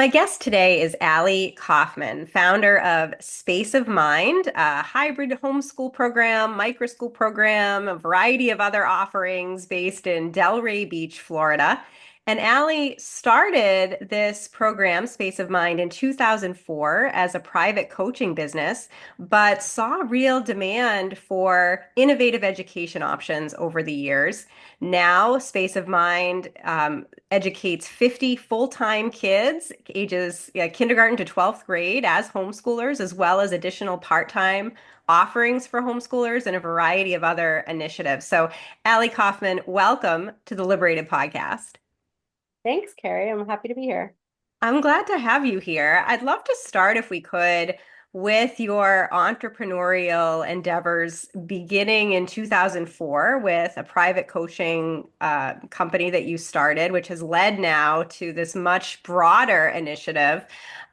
My guest today is Allie Kaufman, founder of Space of Mind, a hybrid homeschool program, microschool program, a variety of other offerings based in Delray Beach, Florida. And Allie started this program, Space of Mind, in 2004 as a private coaching business, but saw real demand for innovative education options over the years. Now, Space of Mind educates 50 full-time kids, ages kindergarten to 12th grade, as homeschoolers, as well as additional part-time offerings for homeschoolers and a variety of other initiatives. So, Allie Kaufman, welcome to the Liberated Podcast. Thanks, Kerry. I'm happy to be here. I'm glad to have you here. I'd love to start, if we could, with your entrepreneurial endeavors beginning in 2004 with a private coaching company that you started, which has led now to this much broader initiative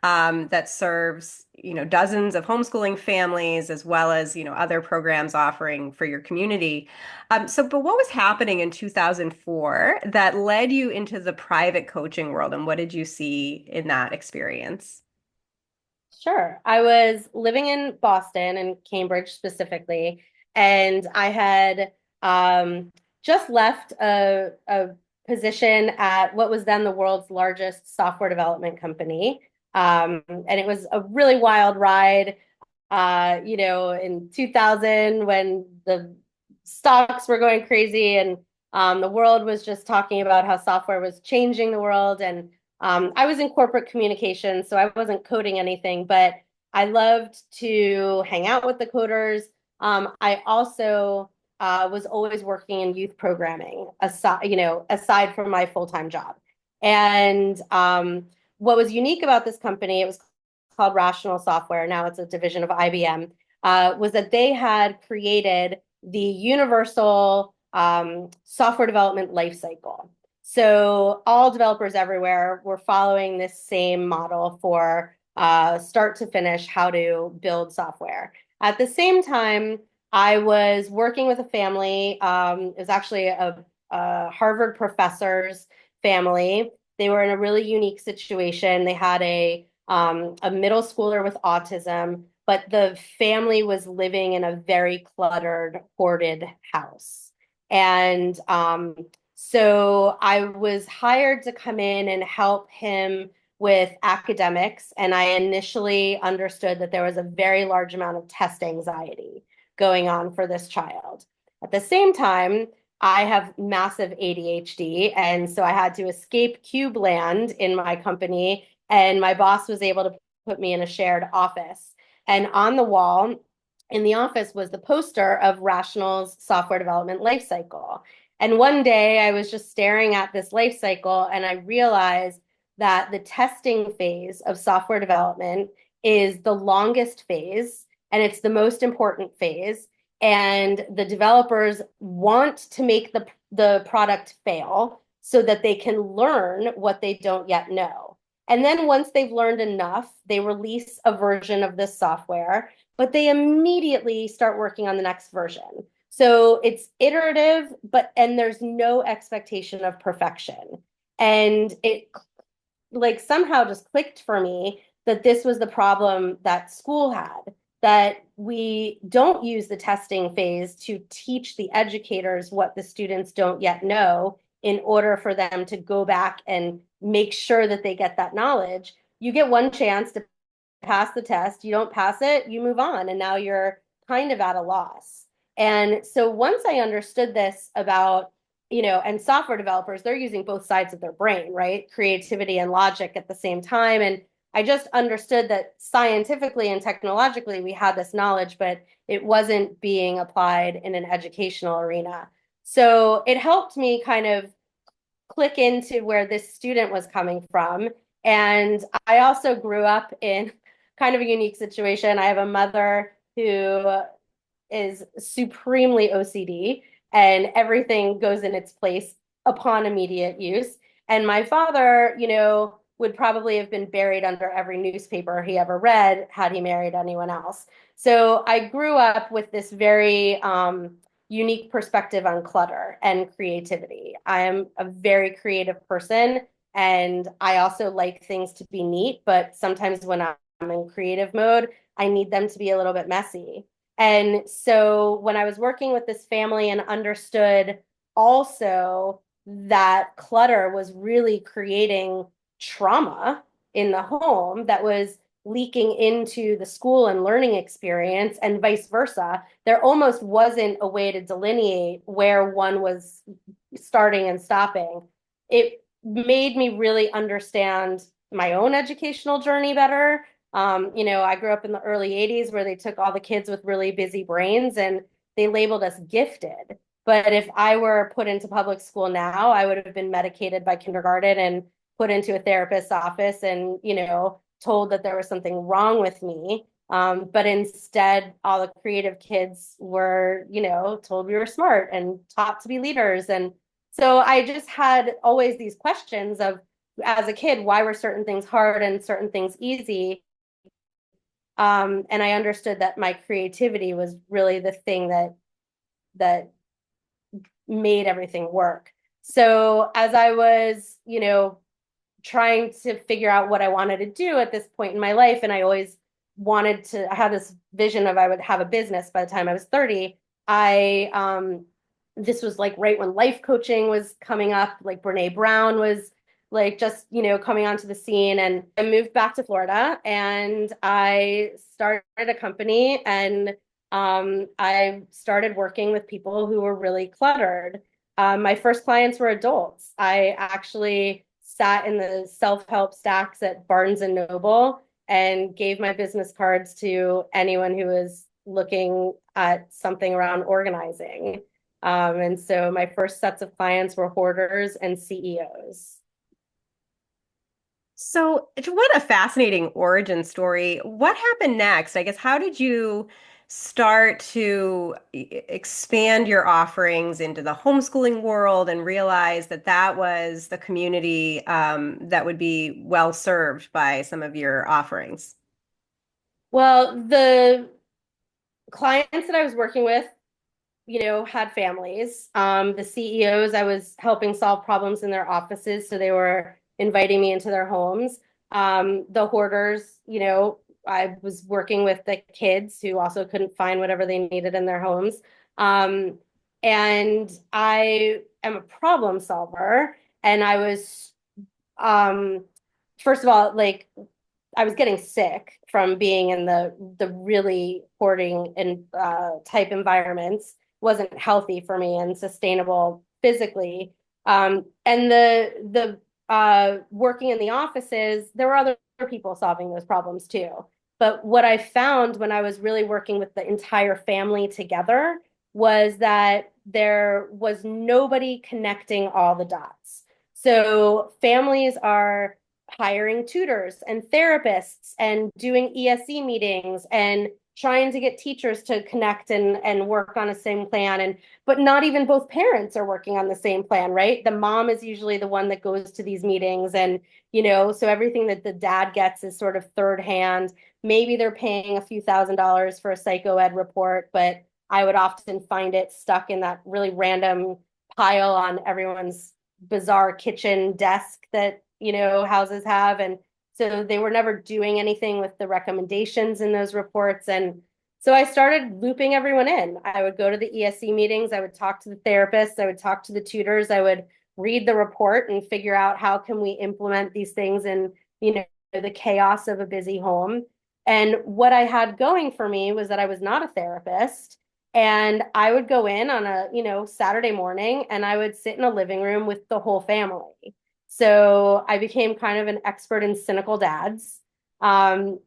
that serves, dozens of homeschooling families as well as, other programs offering for your community. But what was happening in 2004 that led you into the private coaching world, and what did you see in that experience? Sure. I was living in Boston and Cambridge specifically, and I had just left a position at what was then the world's largest software development company. And it was a really wild ride, in 2000 when the stocks were going crazy and the world was just talking about how software was changing the world. And I was in corporate communications, so I wasn't coding anything, but I loved to hang out with the coders. I also was always working in youth programming aside from my full-time job. And what was unique about this company, it was called Rational Software. Now it's a division of IBM, was that they had created the universal software development lifecycle. So all developers everywhere were following this same model for start to finish, how to build software. At the same time, I was working with a family. It was actually a Harvard professor's family. They were in a really unique situation. They had a middle schooler with autism, but the family was living in a very cluttered, hoarded house. And so I was hired to come in and help him with academics. And I initially understood that there was a very large amount of test anxiety going on for this child. At the same time, I have massive ADHD. And so I had to escape cube land in my company. And my boss was able to put me in a shared office. And on the wall in the office was the poster of Rational's software development lifecycle. And one day I was just staring at this life cycle and I realized that the testing phase of software development is the longest phase and it's the most important phase. And the developers want to make the product fail so that they can learn what they don't yet know. And then once they've learned enough, they release a version of this software, but they immediately start working on the next version. So it's iterative, and there's no expectation of perfection. And it like somehow just clicked for me that this was the problem that school had, that we don't use the testing phase to teach the educators what the students don't yet know in order for them to go back and make sure that they get that knowledge. You get one chance to pass the test, you don't pass it, you move on, and now you're kind of at a loss. And so once I understood this about, and software developers, they're using both sides of their brain, right? Creativity and logic at the same time. And I just understood that scientifically and technologically we had this knowledge, but it wasn't being applied in an educational arena. So it helped me kind of click into where this student was coming from. And I also grew up in kind of a unique situation. I have a mother who is supremely OCD and everything goes in its place upon immediate use. And my father, would probably have been buried under every newspaper he ever read had he married anyone else. So I grew up with this very unique perspective on clutter and creativity. I am a very creative person. And I also like things to be neat, but sometimes when I'm in creative mode, I need them to be a little bit messy. And so when I was working with this family and understood also that clutter was really creating trauma in the home that was leaking into the school and learning experience and vice versa, there almost wasn't a way to delineate where one was starting and stopping. It made me really understand my own educational journey better. I grew up in the early 80s where they took all the kids with really busy brains and they labeled us gifted. But if I were put into public school now, I would have been medicated by kindergarten and put into a therapist's office and, told that there was something wrong with me. But instead, all the creative kids were, told we were smart and taught to be leaders. And so I just had always these questions of, as a kid, why were certain things hard and certain things easy? And I understood that my creativity was really the thing that made everything work. So as I was, trying to figure out what I wanted to do at this point in my life, and I always wanted to, I had this vision of I would have a business by the time I was 30. This was like right when life coaching was coming up, like Brene Brown was like just, coming onto the scene. And I moved back to Florida and I started a company and I started working with people who were really cluttered. My first clients were adults. I actually sat in the self-help stacks at Barnes and Noble and gave my business cards to anyone who was looking at something around organizing. And so my first sets of clients were hoarders and CEOs. So, what a fascinating origin story. What happened next? I guess, how did you start to expand your offerings into the homeschooling world and realize that that was the community that would be well served by some of your offerings? Well, the clients that I was working with, had families. The CEOs, I was helping solve problems in their offices, so they were inviting me into their homes. The hoarders, I was working with the kids who also couldn't find whatever they needed in their homes. Um, and I am a problem solver, and I was, um, first of all, like I was getting sick from being in the really hoarding and type environments. Wasn't healthy for me and sustainable physically. And the working in the offices, there were other people solving those problems too. But what I found when I was really working with the entire family together was that there was nobody connecting all the dots. So families are hiring tutors and therapists and doing ESE meetings and trying to get teachers to connect and work on a same plan, and but not even both parents are working on the same plan, right? The mom is usually the one that goes to these meetings, and so everything that the dad gets is sort of third hand. Maybe they're paying a few $1,000s for a psycho ed report, but I would often find it stuck in that really random pile on everyone's bizarre kitchen desk that houses have. And so they were never doing anything with the recommendations in those reports. And so I started looping everyone in. I would go to the ESE meetings, I would talk to the therapists, I would talk to the tutors, I would read the report and figure out how can we implement these things in, the chaos of a busy home. And what I had going for me was that I was not a therapist. And I would go in on a, Saturday morning and I would sit in a living room with the whole family. So I became kind of an expert in cynical dads. Um,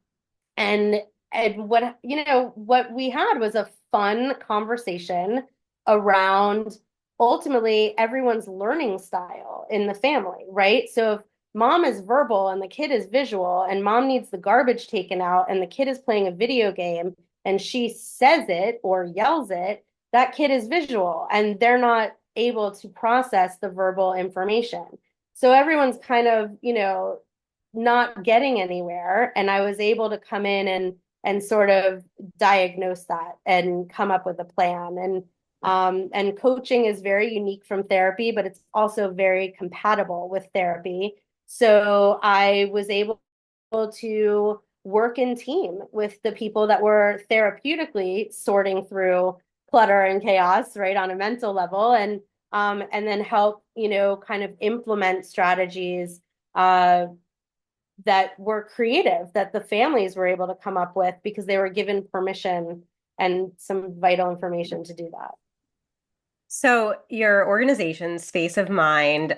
and what we had was a fun conversation around ultimately everyone's learning style in the family, right? So if mom is verbal and the kid is visual and mom needs the garbage taken out and the kid is playing a video game and she says it or yells it, that kid is visual and they're not able to process the verbal information. So everyone's kind of, not getting anywhere. And I was able to come in and sort of diagnose that and come up with a plan. And coaching is very unique from therapy, but it's also very compatible with therapy. So I was able to work in team with the people that were therapeutically sorting through clutter and chaos, right, on a mental level, and then help, kind of implement strategies uh, that were creative that the families were able to come up with because they were given permission and some vital information to do that. So, your organization, Space of Mind,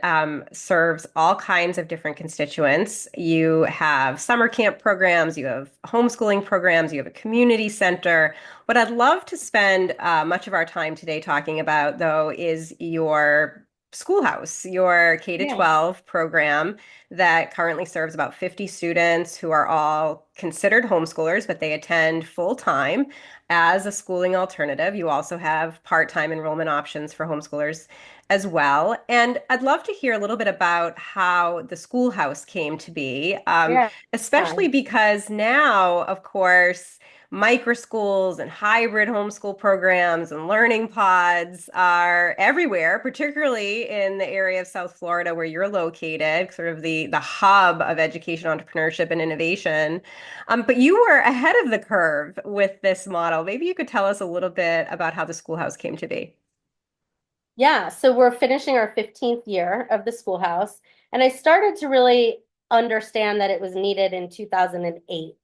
serves all kinds of different constituents. You have summer camp programs, you have homeschooling programs, you have a community center. What I'd love to spend much of our time today talking about, though, is your schoolhouse, your K to Yeah. 12 program that currently serves about 50 students who are all considered homeschoolers, but they attend full time as a schooling alternative. You also have part-time enrollment options for homeschoolers as well. And I'd love to hear a little bit about how the schoolhouse came to be, Yeah. especially because now, of course, micro schools and hybrid homeschool programs and learning pods are everywhere, particularly in the area of South Florida where you're located, sort of the hub of education, entrepreneurship, and innovation. But you were ahead of the curve with this model. Maybe you could tell us a little bit about how the schoolhouse came to be. Yeah, so we're finishing our 15th year of the schoolhouse, and I started to really understand that it was needed in 2008.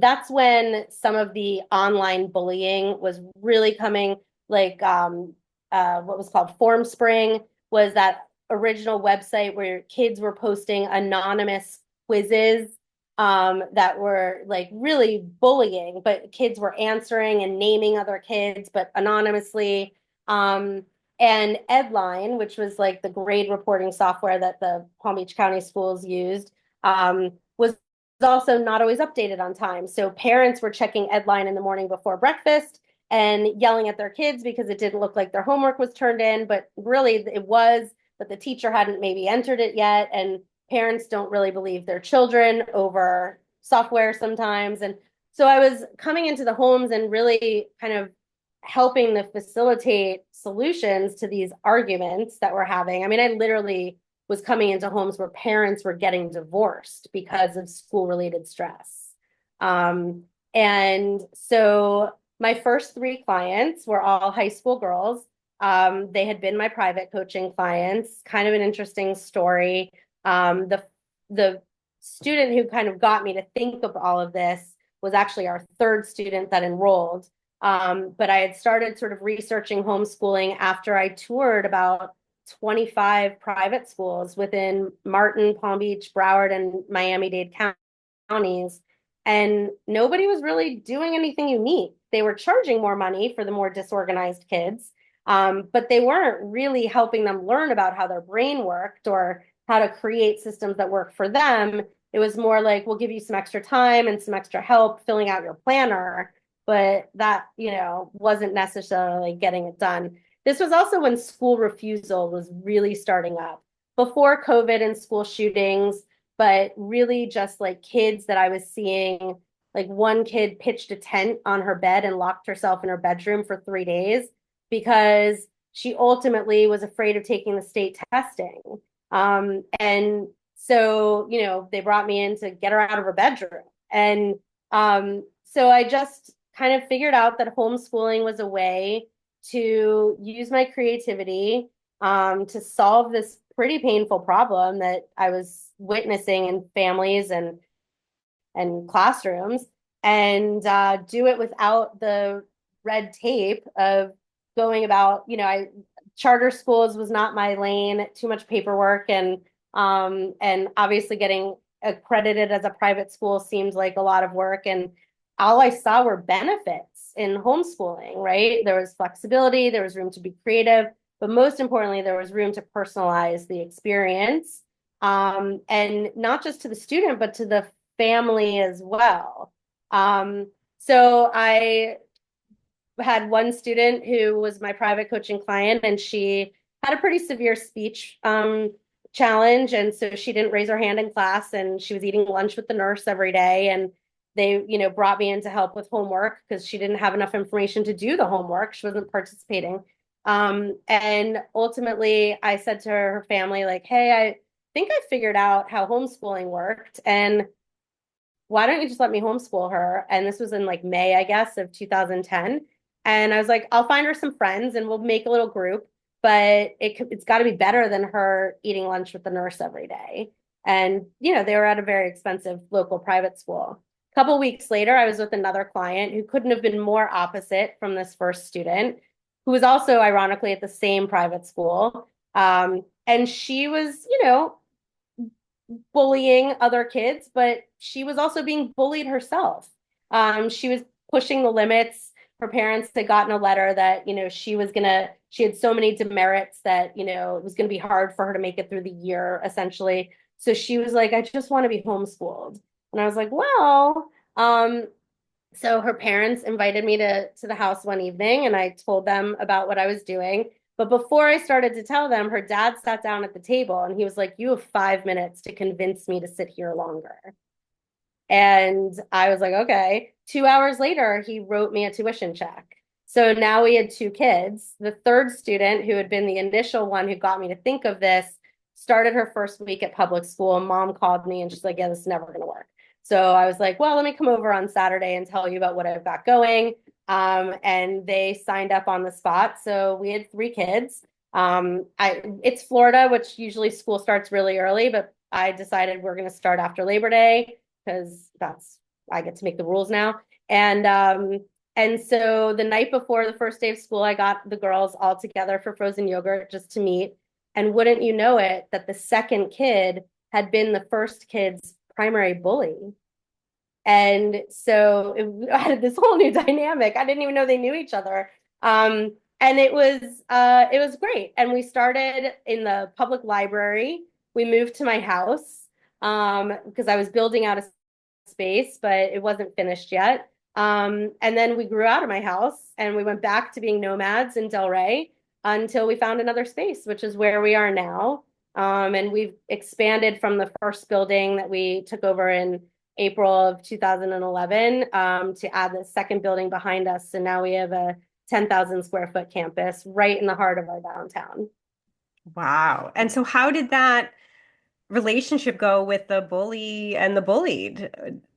That's when some of the online bullying was really coming, like what was called Form Spring was that original website where kids were posting anonymous quizzes that were like really bullying, but kids were answering and naming other kids, but anonymously. Um, and Edline, which was like the grade reporting software that the Palm Beach County schools used, was also not always updated on time. So parents were checking Edline in the morning before breakfast and yelling at their kids because it didn't look like their homework was turned in, but really it was, but the teacher hadn't maybe entered it yet. And parents don't really believe their children over software sometimes. And so I was coming into the homes and really kind of helping to facilitate solutions to these arguments that we're having. I mean, I literally was coming into homes where parents were getting divorced because of school related stress. Um, and so my first three clients were all high school girls. They had been my private coaching clients, kind of an interesting story. The student who kind of got me to think of all of this was actually our third student that enrolled. But I had started sort of researching homeschooling after I toured about 25 private schools within Martin, Palm Beach, Broward, and Miami-Dade counties. And nobody was really doing anything unique. They were charging more money for the more disorganized kids, but they weren't really helping them learn about how their brain worked or how to create systems that work for them. It was more like, we'll give you some extra time and some extra help filling out your planner, but that, wasn't necessarily getting it done. This was also when school refusal was really starting up before COVID and school shootings, but really just like kids that I was seeing. Like one kid pitched a tent on her bed and locked herself in her bedroom for 3 days because she ultimately was afraid of taking the state testing. And so, they brought me in to get her out of her bedroom. And so I just kind of figured out that homeschooling was a way to use my creativity to solve this pretty painful problem that I was witnessing in families and classrooms, and do it without the red tape of going about, I charter schools was not my lane, too much paperwork, and obviously getting accredited as a private school seems like a lot of work. And all I saw were benefits in homeschooling, right? There was flexibility, there was room to be creative, but most importantly, there was room to personalize the experience. And not just to the student, but to the family as well. So I had one student who was my private coaching client, and she had a pretty severe speech challenge. And so she didn't raise her hand in class, and she was eating lunch with the nurse every day. And they, brought me in to help with homework because she didn't have enough information to do the homework. She wasn't participating. And ultimately, I said to her family, like, hey, I think I figured out how homeschooling worked. And why don't you just let me homeschool her? And this was in like May, I guess, of 2010. And I was like, I'll find her some friends and we'll make a little group, but it's got to be better than her eating lunch with the nurse every day. And, they were at a very expensive local private school. A couple weeks later, I was with another client who couldn't have been more opposite from this first student, who was also ironically at the same private school. And she was, bullying other kids, but she was also being bullied herself. She was pushing the limits. Her parents had gotten a letter that, she had so many demerits that, it was going to be hard for her to make it through the year, essentially. So she was like, I just want to be homeschooled. And I was like, well, so her parents invited me to the house one evening and I told them about what I was doing. But before I started to tell them, her dad sat down at the table and he was like, you have 5 minutes to convince me to sit here longer. And I was like, okay. 2 hours later, he wrote me a tuition check. So now we had two kids. The third student, who had been the initial one who got me to think of this, started her first week at public school. Mom called me and she's like, yeah, this is never going to work. So I was like, well, let me come over on Saturday and tell you about what I've got going. And they signed up on the spot. So we had three kids. It's Florida, which usually school starts really early, but I decided we're going to start after Labor Day because I get to make the rules now. And so the night before the first day of school, I got the girls all together for frozen yogurt just to meet. And wouldn't you know it, that the second kid had been the first kid's primary bully. And so it added this whole new dynamic. I didn't even know they knew each other. And it was great. And we started in the public library. We moved to my house because I was building out a space, but it wasn't finished yet. And then we grew out of my house and we went back to being nomads in Delray until we found another space, which is where we are now. And we've expanded from the first building that we took over in April of 2011 to add the second building behind us. So now we have a 10,000 square foot campus right in the heart of our downtown. Wow. And so how did that relationship go with the bully and the bullied?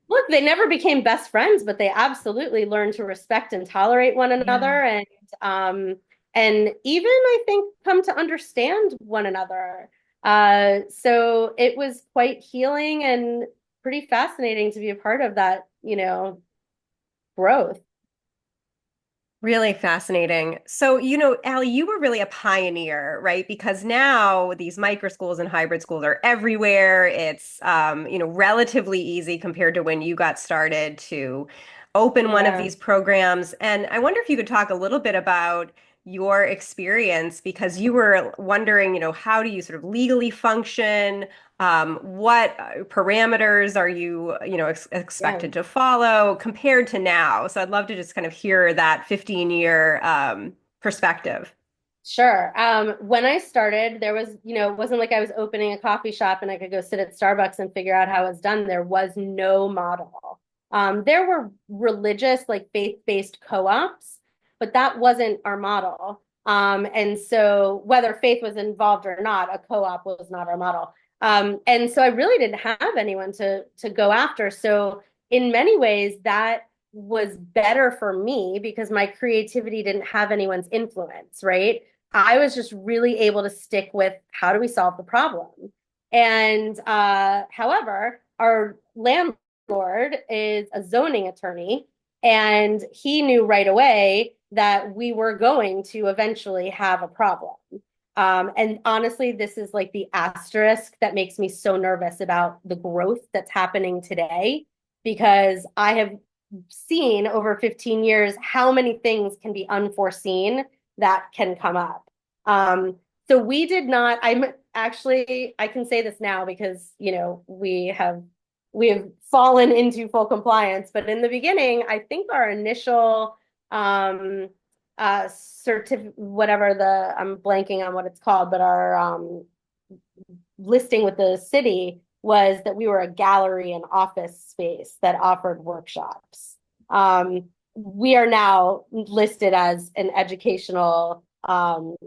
Look, they never became best friends, but they absolutely learned to respect and tolerate one Yeah. another, um, and even I think come to understand one another. So it was quite healing and pretty fascinating to be a part of that, growth. Really fascinating. So, Allie, you were really a pioneer, right? Because now these micro schools and hybrid schools are everywhere. It's, relatively easy compared to when you got started to open one of Yeah, these programs. And I wonder if you could talk a little bit about your experience because you were wondering, how do you sort of legally function? What parameters are you, yeah. expected to follow compared to now? So I'd love to just kind of hear that 15-year perspective. Sure. When I started, there was, it wasn't like I was opening a coffee shop and I could go sit at Starbucks and figure out how it's done. There was no model. There were religious, like faith-based co-ops, but that wasn't our model. And so whether faith was involved or not, a co-op was not our model. And so I really didn't have anyone to go after. So in many ways, that was better for me because my creativity didn't have anyone's influence, right? I was just really able to stick with how do we solve the problem. And however, our landlord is a zoning attorney, and he knew right away that we were going to eventually have a problem. And honestly, this is like the asterisk that makes me so nervous about the growth that's happening today, because I have seen over 15 years how many things can be unforeseen that can come up. Um, so we did not, I can say this now because, we have fallen into full compliance, but in the beginning, I think our initial whatever I'm blanking on what it's called, but our listing with the city was that we were a gallery and office space that offered workshops. We are now listed as an educational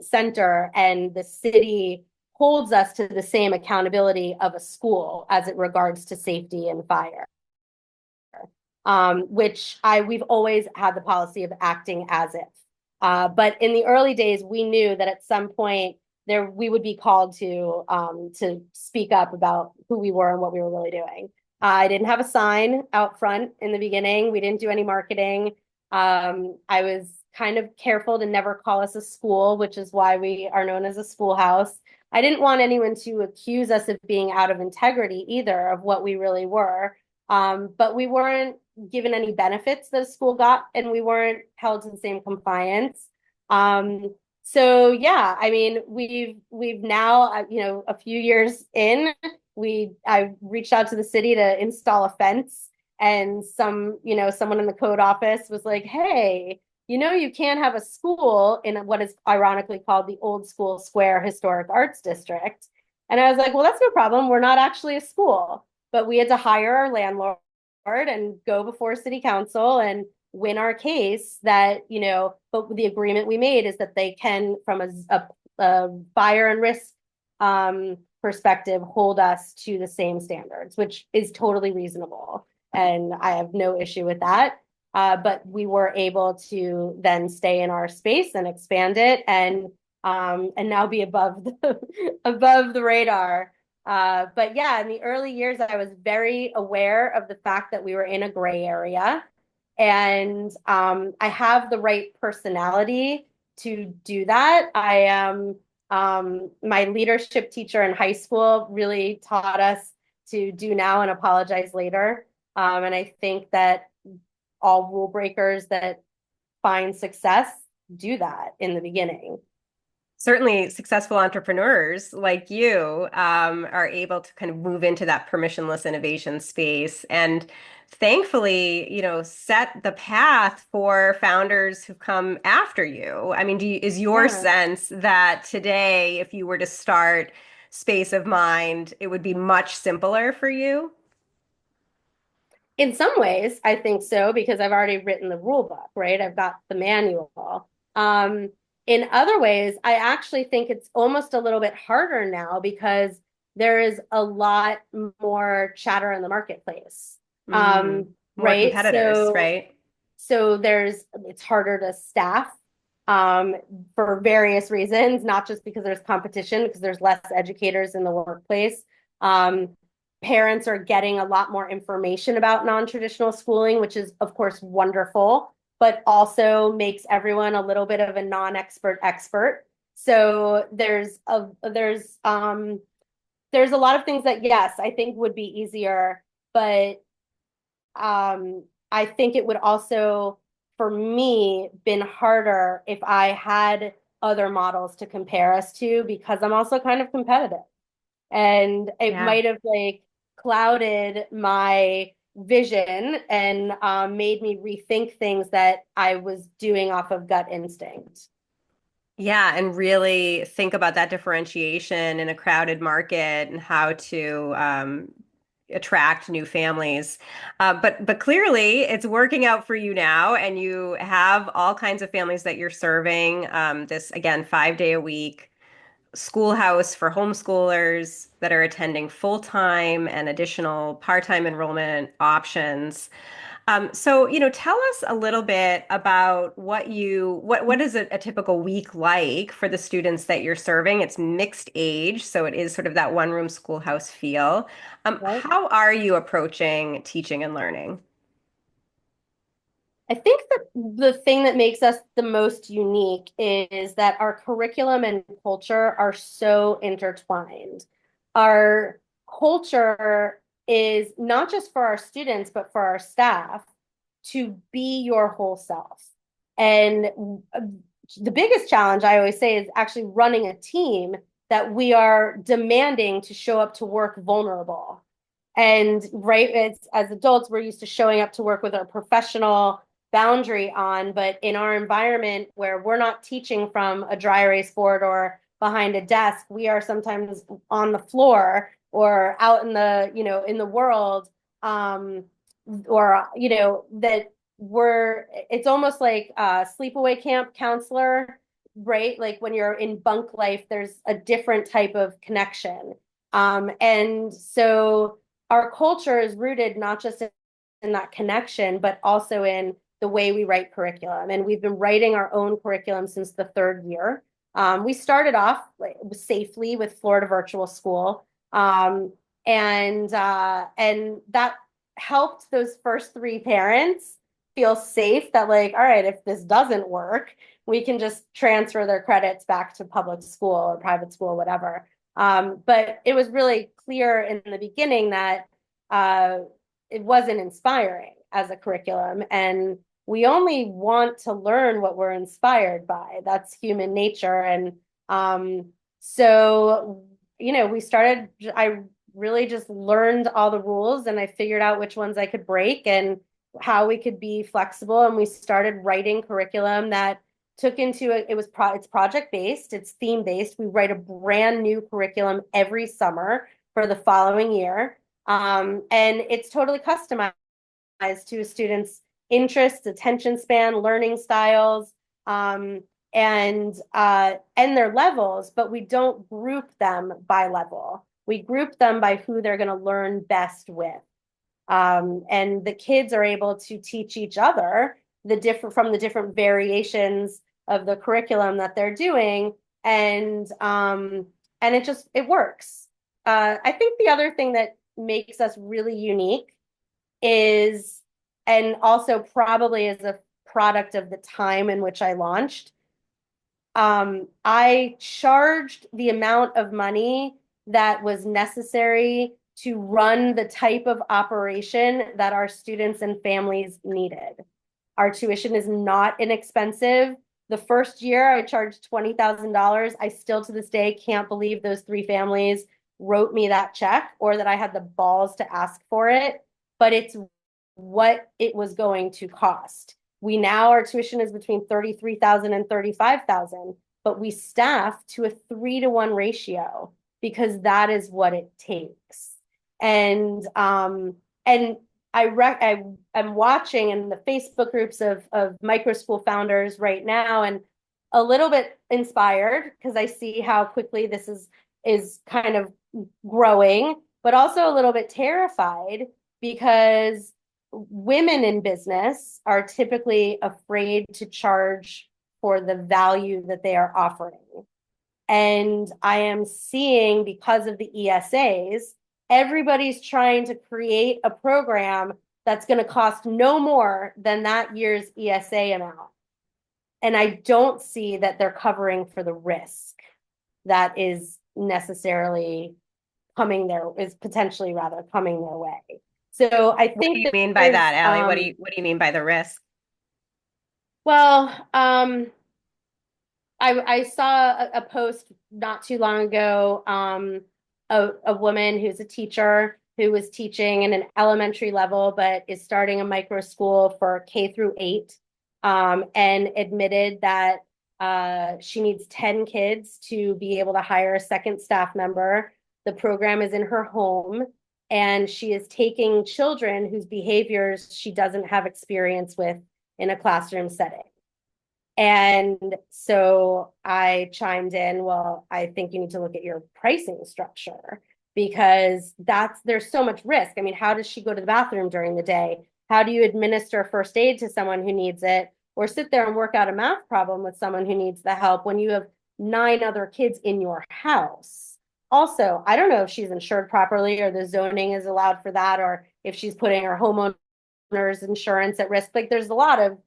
center, and the city holds us to the same accountability of a school as it regards to safety and fire. Which we've always had the policy of acting as if. But in the early days, we knew that at some point there we would be called to speak up about who we were and what we were really doing. I didn't have a sign out front in the beginning. We didn't do any marketing. I was kind of careful to never call us a school, which is why we are known as a schoolhouse. I didn't want anyone to accuse us of being out of integrity either of what we really were. But we weren't given any benefits that a school got, and we weren't held to the same compliance. So yeah, I mean, we've now, a few years in, I reached out to the city to install a fence, and someone in the code office was like, "Hey, you can't have a school in what is ironically called the Old School Square Historic Arts District." And I was like, "Well, that's no problem. We're not actually a school." But we had to hire our landlord and go before city council and win our case but the agreement we made is that they can, from a fire and risk perspective, hold us to the same standards, which is totally reasonable. And I have no issue with that. But we were able to then stay in our space and expand it and now be above above the radar. But yeah, in the early years, I was very aware of the fact that we were in a gray area. And I have the right personality to do that. I am, my leadership teacher in high school really taught us to do now and apologize later. And I think that all rule breakers that find success do that in the beginning. Certainly successful entrepreneurs like you are able to kind of move into that permissionless innovation space and thankfully, set the path for founders who come after you. I mean, is your Yeah. sense that today, if you were to start Space of Mind, it would be much simpler for you? In some ways, I think so because I've already written the rule book, right? I've got the manual. Um, in other ways, I actually think it's almost a little bit harder now because there is a lot more chatter in the marketplace. Mm, more Right? competitors, So right? so it's harder to staff um, for various reasons, not just because there's competition, because there's less educators in the workplace. Um, Parents are getting a lot more information about non-traditional schooling, which is, of course, wonderful, but also makes everyone a little bit of a non-expert expert. So there's a lot of things that, yes, I think would be easier, but I think it would also, for me, been harder if I had other models to compare us to because I'm also kind of competitive. And it Yeah. might have like clouded my vision and made me rethink things that I was doing off of gut instinct. Yeah, and really think about that differentiation in a crowded market and how to attract new families. But clearly, it's working out for you now, and you have all kinds of families that you're serving. This again, 5 day a week schoolhouse for homeschoolers that are attending full time and additional part time enrollment options. So, tell us a little bit about what is a typical week like for the students that you're serving? It's mixed age, so it is sort of that one room schoolhouse feel. Right. How are you approaching teaching and learning? I think that the thing that makes us the most unique is that our curriculum and culture are so intertwined. Our culture is not just for our students, but for our staff to be your whole self. And the biggest challenge I always say is actually running a team that we are demanding to show up to work vulnerable. And right, it's as adults, we're used to showing up to work with our professional boundary on, but in our environment where we're not teaching from a dry erase board or behind a desk, we are sometimes on the floor or out in the world, or that it's almost like a sleepaway camp counselor right? Like when you're in bunk life, there's a different type of connection. And so our culture is rooted not just in that connection, but also in the way we write curriculum. And we've been writing our own curriculum since the third year. We started off like, safely with Florida Virtual School. And that helped those first three parents feel safe that like, all right, if this doesn't work, we can just transfer their credits back to public school or private school, whatever. But it was really clear in the beginning that it wasn't inspiring as a curriculum. And we only want to learn what we're inspired by. That's human nature. And so, I really just learned all the rules and I figured out which ones I could break and how we could be flexible. And we started writing curriculum that took into it. It's project based, it's theme based. We write a brand new curriculum every summer for the following year. And it's totally customized to a student's interests, attention span, learning styles, and their levels, but we don't group them by level. We group them by who they're going to learn best with. And the kids are able to teach each other the different variations of the curriculum that they're doing, and it works. I think the other thing that makes us really unique is, and also probably as a product of the time in which I launched, I charged the amount of money that was necessary to run the type of operation that our students and families needed. Our tuition is not inexpensive. The first year I charged $20,000. I still to this day can't believe those three families wrote me that check or that I had the balls to ask for it, but it's what it was going to cost. Our tuition is between 33,000 and 35,000, but we staff to a 3-to-1 ratio because that is what it takes. And I'm watching in the Facebook groups of micro school founders right now, and a little bit inspired because I see how quickly this is kind of growing, but also a little bit terrified because women in business are typically afraid to charge for the value that they are offering. And I am seeing, because of the ESAs, everybody's trying to create a program that's going to cost no more than that year's ESA amount. And I don't see that they're covering for the risk that is potentially rather coming their way. So I What do think you that mean by there's, that, Allie? What do you mean by the risk? well, I saw a post not too long ago, a woman who's a teacher who was teaching in an elementary level, but is starting a micro school for K-8, and admitted that she needs 10 kids to be able to hire a second staff member. The program is in her home, and she is taking children whose behaviors she doesn't have experience with in a classroom setting. And so I chimed in, well, I think you need to look at your pricing structure because there's so much risk. I mean, how does she go to the bathroom during the day? How do you administer first aid to someone who needs it, or sit there and work out a math problem with someone who needs the help when you have 9 other kids in your house? Also, I don't know if she's insured properly or the zoning is allowed for that, or if she's putting her homeowner's insurance at risk. Like there's a lot of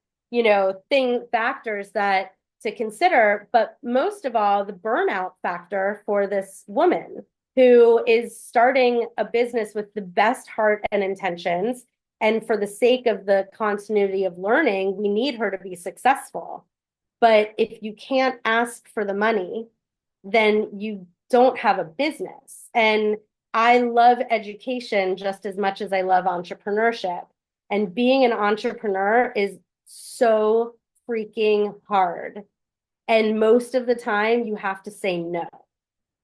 factors that to consider, but most of all, the burnout factor for this woman who is starting a business with the best heart and intentions. And for the sake of the continuity of learning, we need her to be successful. But if you can't ask for the money, then you don't have a business. And I love education just as much as I love entrepreneurship. And being an entrepreneur is so freaking hard. And most of the time, you have to say no.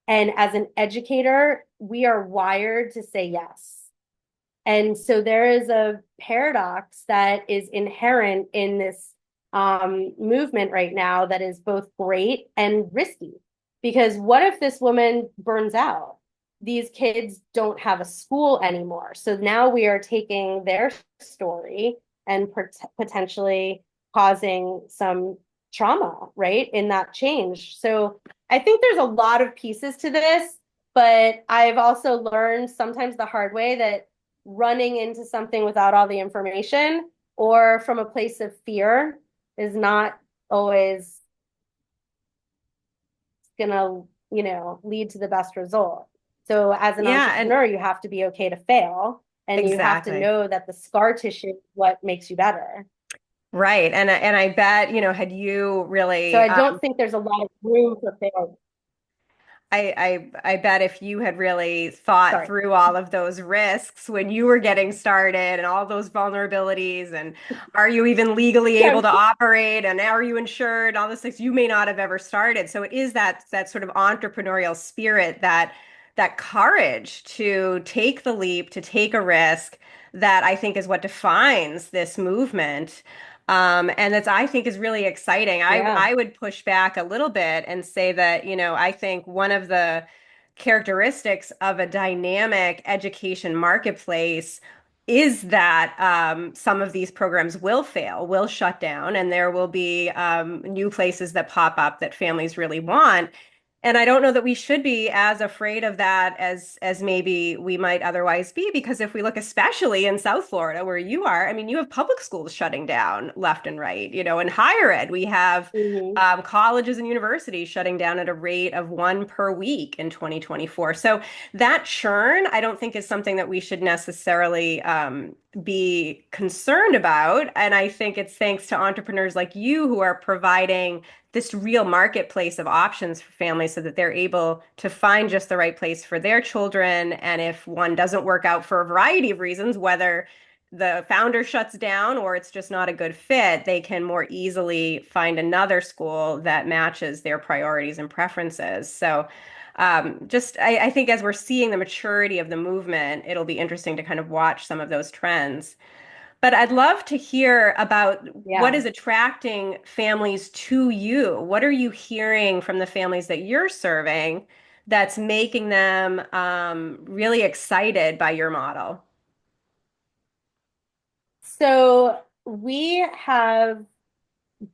And as an educator, we are wired to say yes. And so there is a paradox that is inherent in this movement right now that is both great and risky. Because what if this woman burns out? These kids don't have a school anymore. So now we are taking their story and potentially causing some trauma, right, in that change. So I think there's a lot of pieces to this, but I've also learned sometimes the hard way that running into something without all the information or from a place of fear is not always gonna, lead to the best result. So as an Yeah, and entrepreneur, you have to be okay to fail and you have to exactly. know that the scar tissue is what makes you better. Right. And I bet, had you So really I don't think there's a lot of room for failure. I bet if you had really thought Sorry. through all of those risks when you were getting started and all those vulnerabilities and are you even legally able Yeah. to operate and are you insured, all those things, you may not have ever started. So it is that sort of entrepreneurial spirit, that courage to take the leap, to take a risk that I think is what defines this movement. And that's, I think, is really exciting. Yeah. I would push back a little bit and say that, I think one of the characteristics of a dynamic education marketplace is that some of these programs will fail, will shut down, and there will be new places that pop up that families really want. And I don't know that we should be as afraid of that as maybe we might otherwise be, because if we look especially in South Florida where you are, I mean, you have public schools shutting down left and right, in higher ed, we have Hmm. colleges and universities shutting down at a rate of one per week in 2024. So that churn, I don't think is something that we should necessarily be concerned about. And I think it's thanks to entrepreneurs like you who are providing this real marketplace of options for families so that they're able to find just the right place for their children. And if one doesn't work out for a variety of reasons, whether the founder shuts down or it's just not a good fit, they can more easily find another school that matches their priorities and preferences. So I think as we're seeing the maturity of the movement, it'll be interesting to kind of watch some of those trends. But I'd love to hear about what Yeah. is attracting families to you. What are you hearing from the families that you're serving that's making them really excited by your model? So we have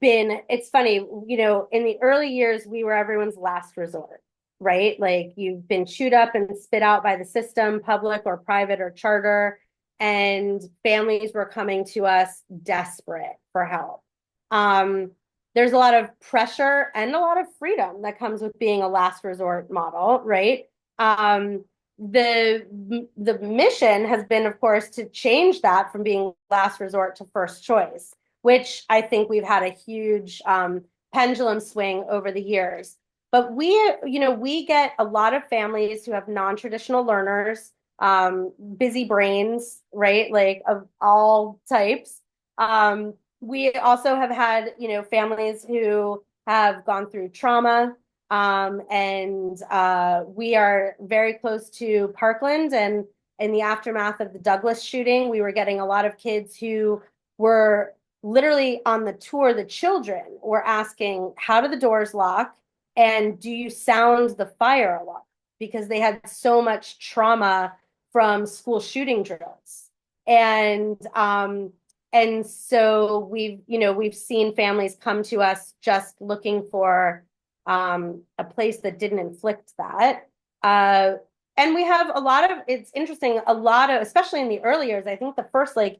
it's funny, in the early years, we were everyone's last resort, right? Like you've been chewed up and spit out by the system, public or private or charter, and families were coming to us desperate for help. Um, there's a lot of pressure and a lot of freedom that comes with being a last resort model, right? Um, the mission has been, of course, to change that from being last resort to first choice, which I think we've had a huge pendulum swing over the years. But we get a lot of families who have non-traditional learners, busy brains, right? Like of all types. We also have had, families who have gone through trauma. And we are very close to Parkland. And in the aftermath of the Douglas shooting, we were getting a lot of kids who were literally on the tour. The children were asking, how do the doors lock? And do you sound the fire alarm? Because they had so much trauma from school shooting drills. And so we've seen families come to us just looking for a place that didn't inflict that. And we have a lot of, it's interesting, a lot of, especially in the early years, I think the first like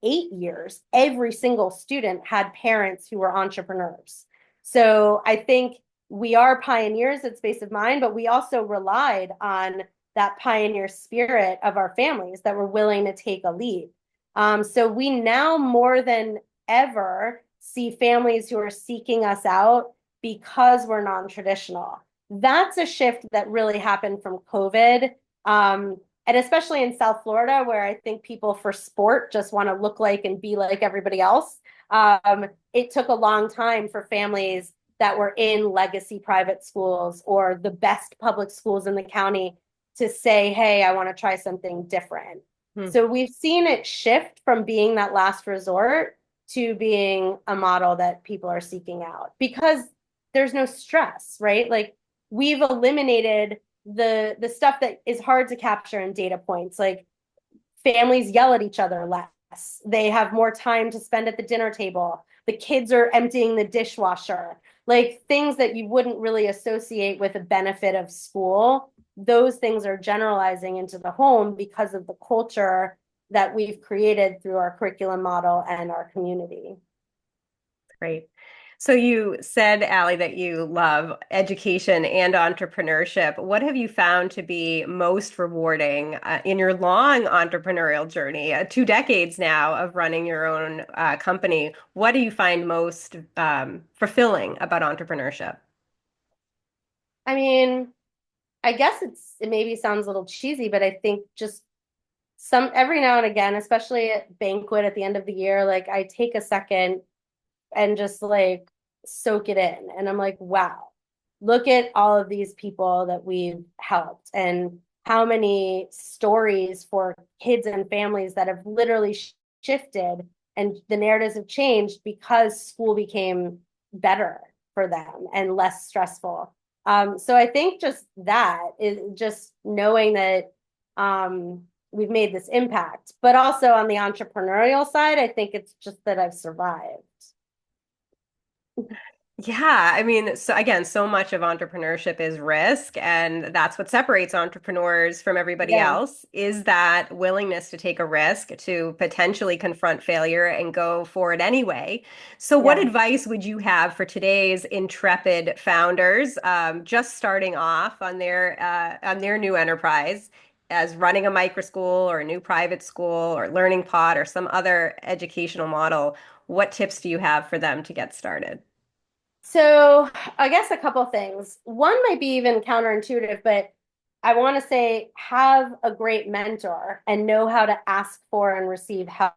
8 years, every single student had parents who were entrepreneurs. So I think we are pioneers at Space of Mind, but we also relied on that pioneer spirit of our families that were willing to take a leap. So we now more than ever see families who are seeking us out because we're non-traditional. That's a shift that really happened from COVID. And especially in South Florida, where I think people for sport just want to look like and be like everybody else. It took a long time for families that were in legacy private schools or the best public schools in the county to say, hey, I want to try something different. Hmm. So we've seen it shift from being that last resort to being a model that people are seeking out because there's no stress, right? Like we've eliminated the stuff that is hard to capture in data points. Like families yell at each other less. They have more time to spend at the dinner table. The kids are emptying the dishwasher. Like things that you wouldn't really associate with a benefit of school, those things are generalizing into the home because of the culture that we've created through our curriculum model and our community. Great. So you said, Allie, that you love education and entrepreneurship. What have you found to be most rewarding in your long entrepreneurial journey, 2 decades now of running your own company? What do you find most fulfilling about entrepreneurship? I mean, I guess it maybe sounds a little cheesy, but I think just some every now and again, especially at banquet at the end of the year, like I take a second and just like soak it in. And I'm like, wow, look at all of these people that we've helped and how many stories for kids and families that have literally shifted and the narratives have changed because school became better for them and less stressful. So I think just that is just knowing that we've made this impact. But also on the entrepreneurial side, I think it's just that I've survived. Yeah, I mean, so again, so much of entrepreneurship is risk, and that's what separates entrepreneurs from everybody Yeah, else is that willingness to take a risk, to potentially confront failure and go for it anyway. So, what yeah. advice would you have for today's intrepid founders, just starting off on their new enterprise, as running a micro school or a new private school or learning pod or some other educational model? What tips do you have for them to get started? So I guess a couple things. One might be even counterintuitive, but I want to say have a great mentor and know how to ask for and receive help.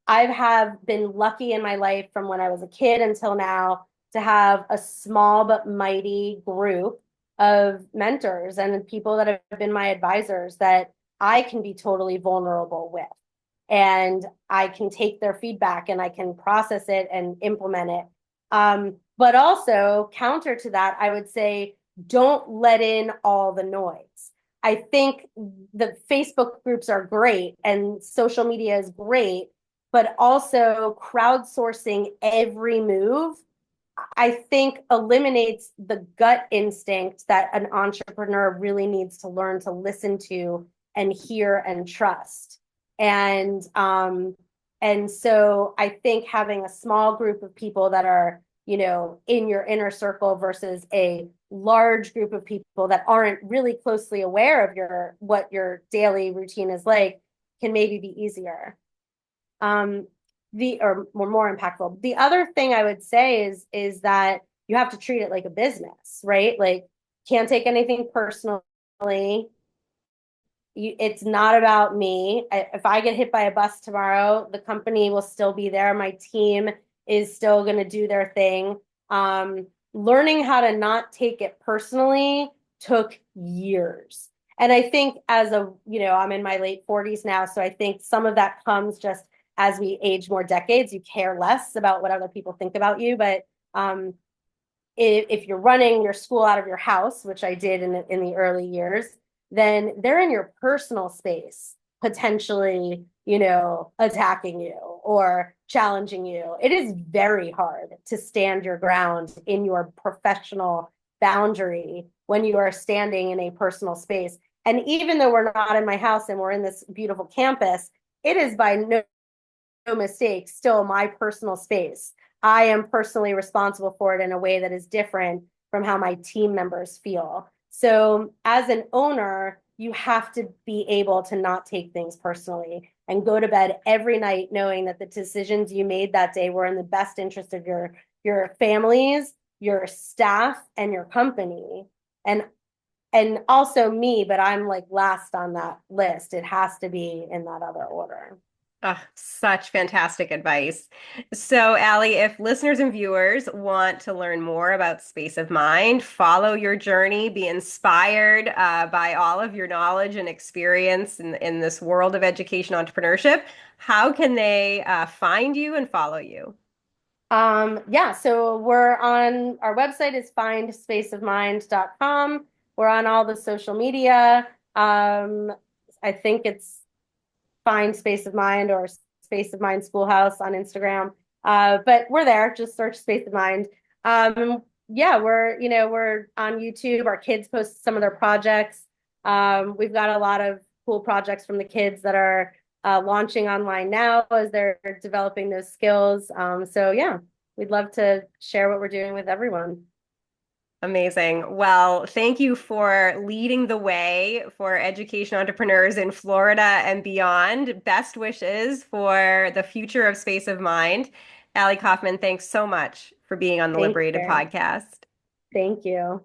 I have been lucky in my life from when I was a kid until now to have a small but mighty group of mentors and people that have been my advisors that I can be totally vulnerable with. And I can take their feedback and I can process it and implement it. But also, counter to that, I would say don't let in all the noise. I think the Facebook groups are great and social media is great, but also crowdsourcing every move, I think eliminates the gut instinct that an entrepreneur really needs to learn to listen to and hear and trust. And so I think having a small group of people that are, in your inner circle versus a large group of people that aren't really closely aware of what your daily routine is like can maybe be easier. Um, the or more impactful. The other thing I would say is that you have to treat it like a business, right? Like can't take anything personally. It's not about me. If I get hit by a bus tomorrow, the company will still be there. My team is still going to do their thing. Learning how to not take it personally took years. And I think I'm in my late 40s now. So I think some of that comes just as we age more decades, you care less about what other people think about you. But if you're running your school out of your house, which I did in the early years, then they're in your personal space, potentially, attacking you or challenging you. It is very hard to stand your ground in your professional boundary when you are standing in a personal space. And even though we're not in my house and we're in this beautiful campus, it is by no mistake still my personal space. I am personally responsible for it in a way that is different from how my team members feel. So, as an owner, you have to be able to not take things personally and go to bed every night knowing that the decisions you made that day were in the best interest of your families, your staff, and your company. And also me, but I'm like last on that list. It has to be in that other order. Such fantastic advice. So, Allie, if listeners and viewers want to learn more about Space of Mind, follow your journey, be inspired by all of your knowledge and experience in this world of education entrepreneurship, how can they find you and follow you? Yeah, so we're on our website is findspaceofmind.com. We're on all the social media. I think it's Find Space of Mind or Space of Mind Schoolhouse on Instagram. But we're there. Just search Space of Mind. Yeah, we're on YouTube. Our kids post some of their projects. We've got a lot of cool projects from the kids that are launching online now as they're developing those skills. So yeah, we'd love to share what we're doing with everyone. Amazing. Well, thank you for leading the way for education entrepreneurs in Florida and beyond. Best wishes for the future of Space of Mind. Allie Kaufman, thanks so much for being on the Thanks, Liberated Kerry. podcast. Thank you.